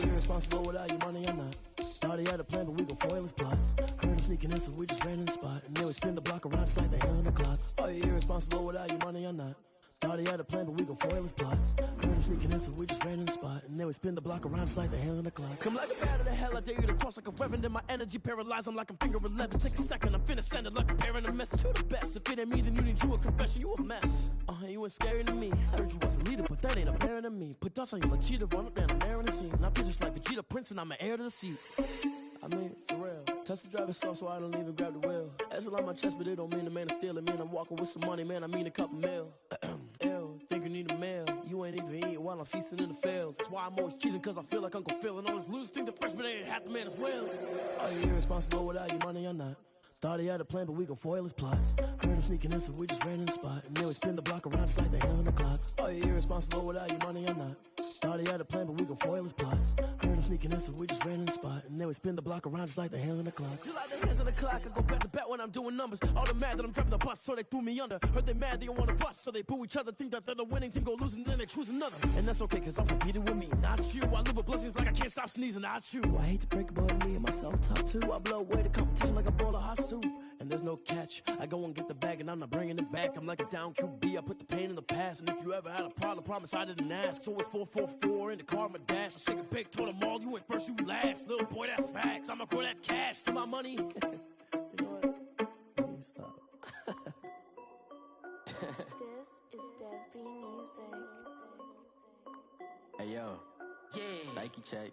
Speaker 7: Irresponsible without your money or not. Thought he had a plan, but we gon' foil his plot. Heard him sneaking in, so we just ran in the spot. And then we spin the block around just like the hell on the clock. Are you irresponsible without your money or not? Thought he had a plan, but we gon' foil his plot. Heard him sneaking in, so we just ran in the spot. And then we spin the block around just like the hell on the clock. Come like a bat of the hell, I dare you to cross like a reverend. And my energy paralyzed, I'm like I'm finger 11. Take a second, I'm finna send it like a parent a message to the best. If it ain't me, then you need you a confession, you a mess. You ain't scary to me. Heard you was a leader, but that ain't apparent to me. Put dust on you like cheetah, run up down the air in the scene. And I feel just like Vegeta Prince, and I'm an heir to the seat. I mean, for real. Touch the driver's soft, so I don't even grab the wheel. That's on my chest, but it don't mean the man is stealing. Man, I'm walking with some money, man, I mean a couple mil. Ew, think you need a meal. You ain't even eating while I'm feasting in the field. That's why I'm always cheesing, cause I feel like Uncle Phil. And all those losers think the freshman ain't half the man as well. Are you irresponsible without your money or not? Thought he had a plan, but we gon' foil his plot. Heard him sneaking in, so we just ran in the spot. And then we spin the block around just like the hell on the clock. Are you irresponsible without your money or not? Thought he had a plan, but we gon' foil his plot. Heard him sneaking in, so we just ran in the spot. And then we spin the block around just like the hands on the clock. Just like the hands on the clock, I go back to back when I'm doing numbers. All the mad that I'm driving the bus, so they threw me under. Heard they mad, they don't wanna fuss, so they boo each other. Think that they're the winning team, go losing, then they choose another. And that's okay, cause I'm competing with me, not you. I live with blessings like I can't stop sneezing, not you. I hate to break it, but me and myself top two. I blow away the competition like a bowl of hot soup. And there's no catch. I go and get the bag and I'm not bringing it back. I'm like a down QB, I put the pain in the past. And if you ever had a problem, promise I didn't ask. So it's 444 in the car, my dash. I shake a big, told them all, you went first, you last. Little boy, that's facts. I'ma grow that cash to my money. You know what? Let me stop.
Speaker 8: This is Dev B Music.
Speaker 9: Hey yo,
Speaker 1: Yeah.
Speaker 9: Nike check.